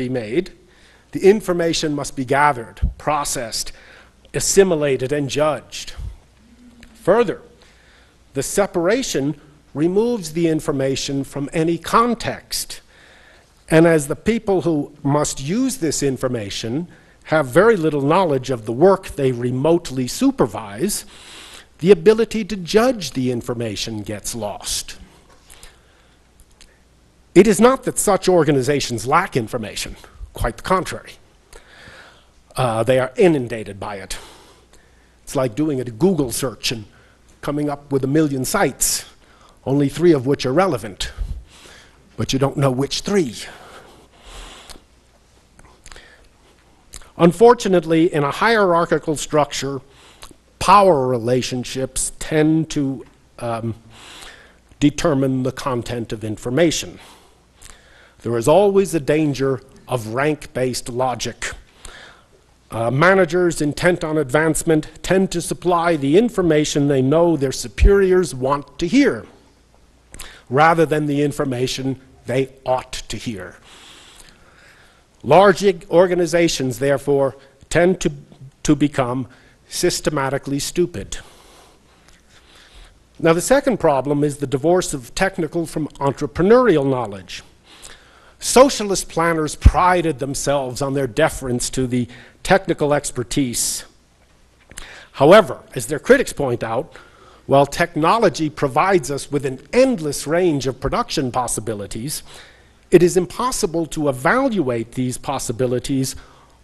be made, the information must be gathered, processed, assimilated, and judged. Further, the separation removes the information from any context. And as the people who must use this information have very little knowledge of the work they remotely supervise, the ability to judge the information gets lost. It is not that such organizations lack information, quite the contrary. They are inundated by it. It's like doing a Google search and coming up with 1 million sites, only 3 of which are relevant, but you don't know which 3. Unfortunately, in a hierarchical structure, power relationships tend to determine the content of information. There is always a danger of rank-based logic. Managers intent on advancement tend to supply the information they know their superiors want to hear, rather than the information they ought to hear. Large organizations, therefore, tend to become systematically stupid. Now, the second problem is the divorce of technical from entrepreneurial knowledge. Socialist planners prided themselves on their deference to the technical expertise. However, as their critics point out, while technology provides us with an endless range of production possibilities, it is impossible to evaluate these possibilities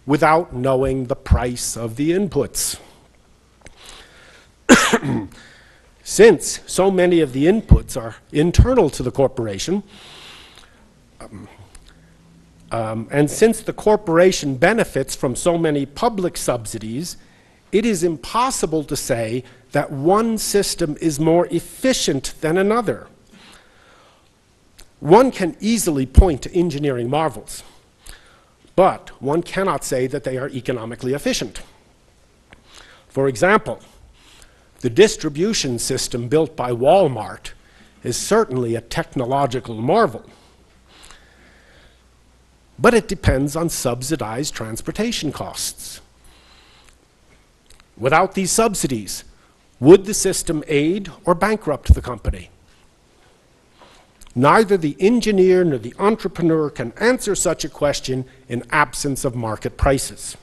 without knowing the price of the inputs. Since so many of the inputs are internal to the corporation, and since the corporation benefits from so many public subsidies, it is impossible to say that one system is more efficient than another. One can easily point to engineering marvels, but one cannot say that they are economically efficient. For example, the distribution system built by Walmart is certainly a technological marvel, but it depends on subsidized transportation costs. Without these subsidies, would the system aid or bankrupt the company? Neither the engineer nor the entrepreneur can answer such a question in absence of market prices.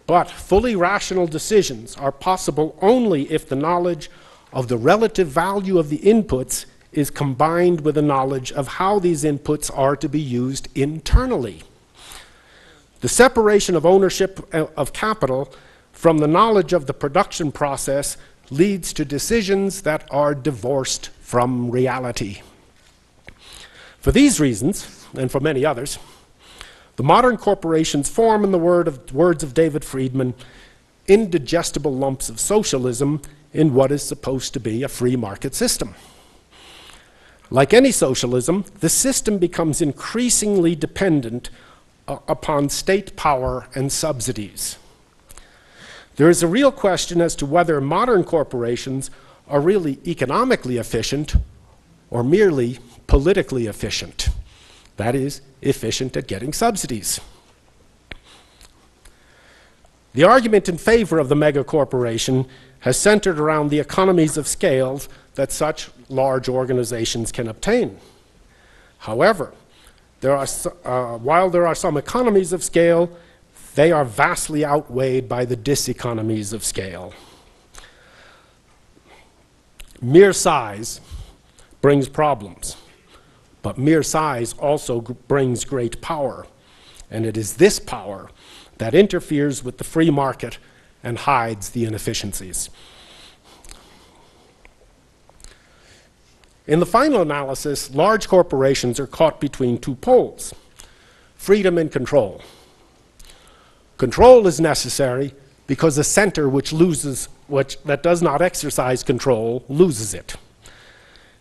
But fully rational decisions are possible only if the knowledge of the relative value of the inputs is combined with a knowledge of how these inputs are to be used internally. The separation of ownership of capital from the knowledge of the production process leads to decisions that are divorced from reality. For these reasons, and for many others, the modern corporations form, in the words of David Friedman, indigestible lumps of socialism in what is supposed to be a free market system. Like any socialism, the system becomes increasingly dependent upon state power and subsidies. There is a real question as to whether modern corporations are really economically efficient or merely politically efficient. That is, efficient at getting subsidies. The argument in favor of the megacorporation has centered around the economies of scale that such large organizations can obtain. However, while there are some economies of scale, they are vastly outweighed by the diseconomies of scale. Mere size brings problems, but mere size also brings great power, and it is this power that interferes with the free market and hides the inefficiencies. In the final analysis, large corporations are caught between two poles: freedom and control. Control is necessary because a center that does not exercise control loses it,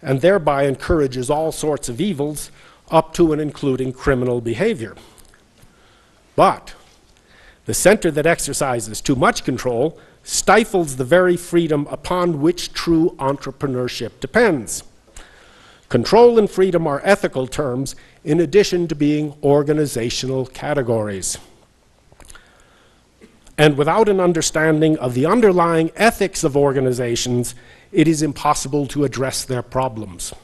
and thereby encourages all sorts of evils, up to and including criminal behavior. But the center that exercises too much control stifles the very freedom upon which true entrepreneurship depends. Control and freedom are ethical terms in addition to being organizational categories. And without an understanding of the underlying ethics of organizations, it is impossible to address their problems.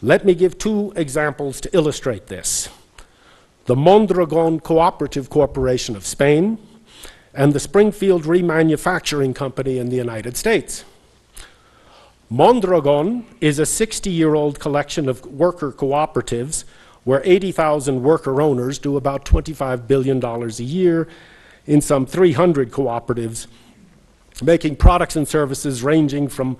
Let me give two examples to illustrate this. The Mondragon Cooperative Corporation of Spain and the Springfield Remanufacturing Company in the United States. Mondragon is a 60-year-old collection of worker cooperatives where 80,000 worker owners do about $25 billion a year in some 300 cooperatives, making products and services ranging from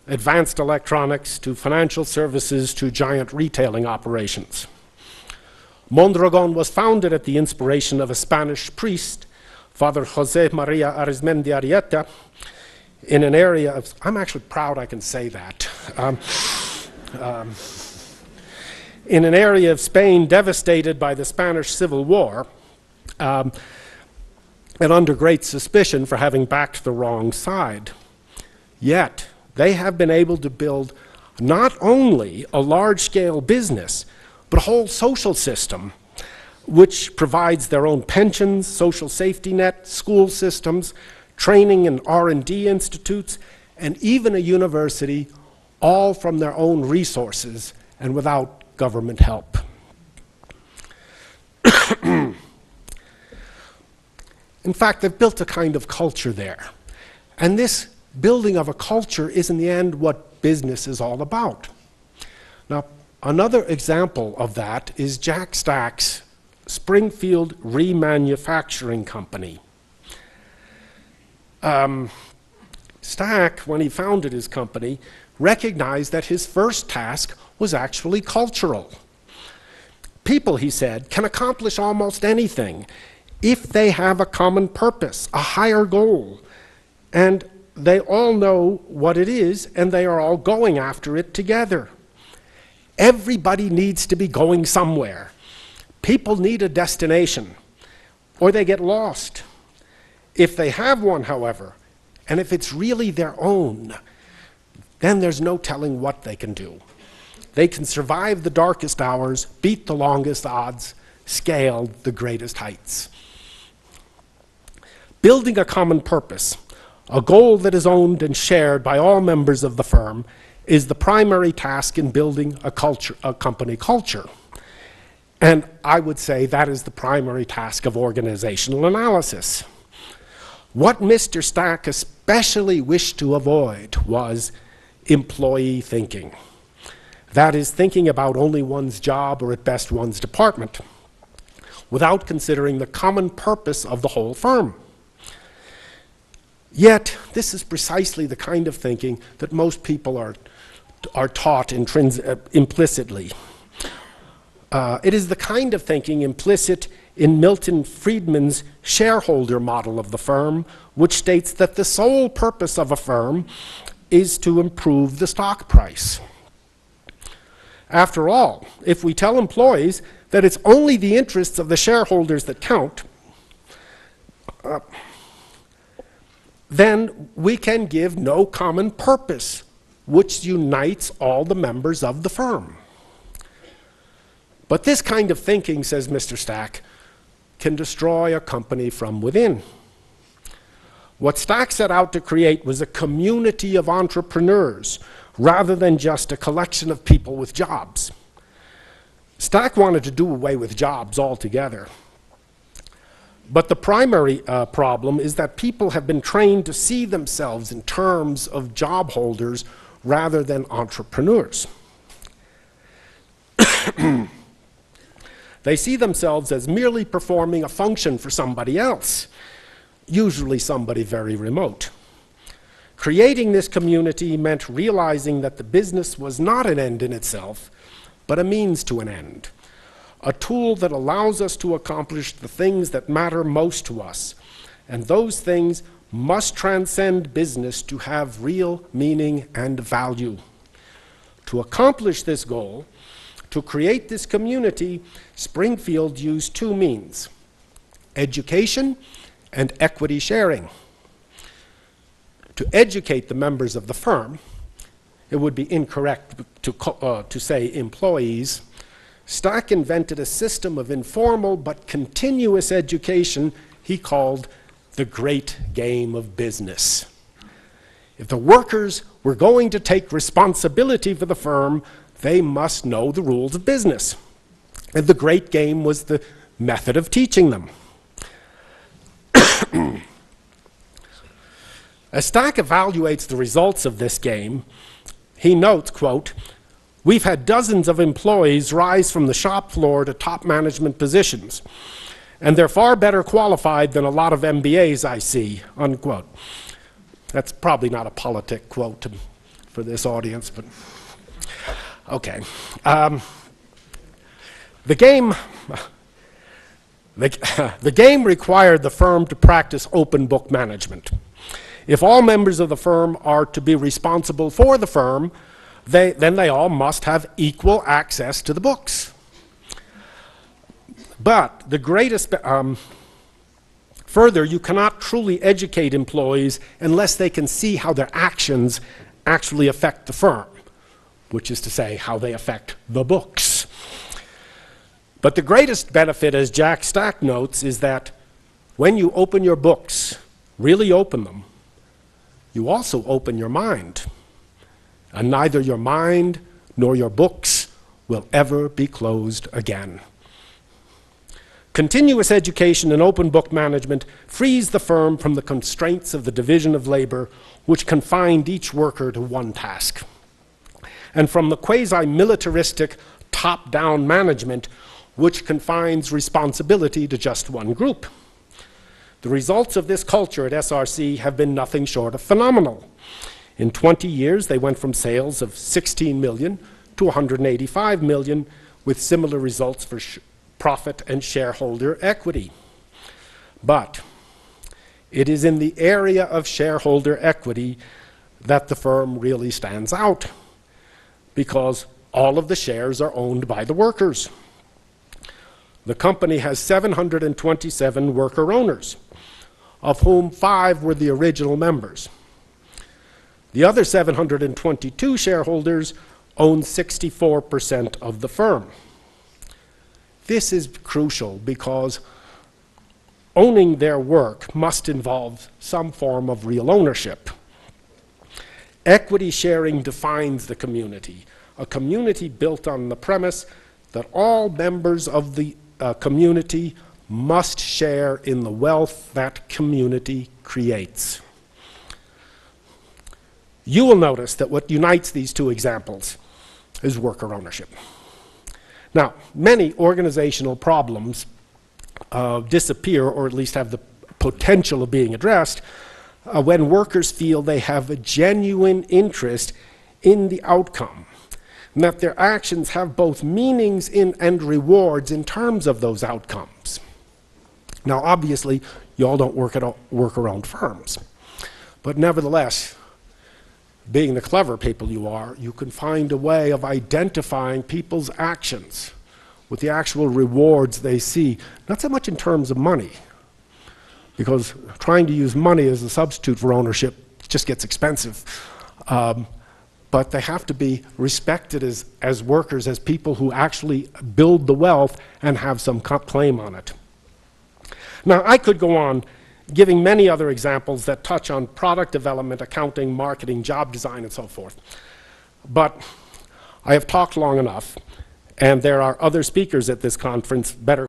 advanced electronics to financial services to giant retailing operations. Mondragon was founded at the inspiration of a Spanish priest, Father Jose Maria Arizmendi Arrieta, in an area of, I'm actually proud I can say that, in an area of Spain devastated by the Spanish Civil War, and under great suspicion for having backed the wrong side. Yet, they have been able to build not only a large-scale business, but a whole social system which provides their own pensions, social safety net, school systems, training and R&D institutes, and even a university, all from their own resources and without government help. In fact, they've built a kind of culture there. And this building of a culture is in the end what business is all about. Now, another example of that is Jack Stack's Springfield Remanufacturing Company. Stack, when he founded his company, recognized that his first task was actually cultural. People, he said, can accomplish almost anything if they have a common purpose, a higher goal, and they all know what it is, and they are all going after it together. Everybody needs to be going somewhere. People need a destination, or they get lost. If they have one, however, and if it's really their own, then there's no telling what they can do. They can survive the darkest hours, beat the longest odds, scale the greatest heights. Building a common purpose, a goal that is owned and shared by all members of the firm, is the primary task in building a company culture. And I would say that is the primary task of organizational analysis. What Mr. Stack especially wished to avoid was employee thinking. That is, thinking about only one's job or at best one's department, without considering the common purpose of the whole firm. Yet, this is precisely the kind of thinking that most people are taught implicitly. It is the kind of thinking implicit in Milton Friedman's shareholder model of the firm, which states that the sole purpose of a firm is to improve the stock price. After all, if we tell employees that it's only the interests of the shareholders that count, then we can give no common purpose which unites all the members of the firm. But this kind of thinking, says Mr. Stack, can destroy a company from within. What Stack set out to create was a community of entrepreneurs rather than just a collection of people with jobs. Stack wanted to do away with jobs altogether. But the primary problem is that people have been trained to see themselves in terms of job holders rather than entrepreneurs. They see themselves as merely performing a function for somebody else, usually somebody very remote. Creating this community meant realizing that the business was not an end in itself, but a means to an end. A tool that allows us to accomplish the things that matter most to us. And those things must transcend business to have real meaning and value. To accomplish this goal, to create this community, Springfield used two means: education and equity sharing. To educate the members of the firm, it would be incorrect to say employees, Stack invented a system of informal but continuous education he called the great game of business. If the workers were going to take responsibility for the firm, they must know the rules of business. And the great game was the method of teaching them. As Stack evaluates the results of this game, he notes, quote, "We've had dozens of employees rise from the shop floor to top management positions, and they're far better qualified than a lot of MBAs I see," unquote. That's probably not a politic quote for this audience, but okay. The game required the firm to practice open book management. If all members of the firm are to be responsible for the firm, then they all must have equal access to the books. But the greatest, further, you cannot truly educate employees unless they can see how their actions actually affect the firm, which is to say, how they affect the books. But the greatest benefit, as Jack Stack notes, is that when you open your books, really open them, you also open your mind. And neither your mind nor your books will ever be closed again. Continuous education and open book management frees the firm from the constraints of the division of labor, which confined each worker to one task, and from the quasi-militaristic top-down management, which confines responsibility to just one group. The results of this culture at SRC have been nothing short of phenomenal. In 20 years, they went from sales of 16 million to 185 million, with similar results for profit and shareholder equity. But it is in the area of shareholder equity that the firm really stands out, because all of the shares are owned by the workers. The company has 727 worker owners, of whom 5 were the original members. The other 722 shareholders own 64% of the firm. This is crucial because owning their work must involve some form of real ownership. Equity sharing defines the community, a community built on the premise that all members of the community must share in the wealth that community creates. You will notice that what unites these two examples is worker ownership. Now, many organizational problems disappear, or at least have the potential of being addressed, when workers feel they have a genuine interest in the outcome, and that their actions have both meanings and rewards in terms of those outcomes. Now, obviously, you all don't work at worker-owned firms, but nevertheless, being the clever people you are, you can find a way of identifying people's actions with the actual rewards they see, not so much in terms of money, because trying to use money as a substitute for ownership just gets expensive. But they have to be respected as workers, as people who actually build the wealth and have some claim on it. Now, I could go on giving many other examples that touch on product development, accounting, marketing, job design, and so forth. But I have talked long enough, and there are other speakers at this conference better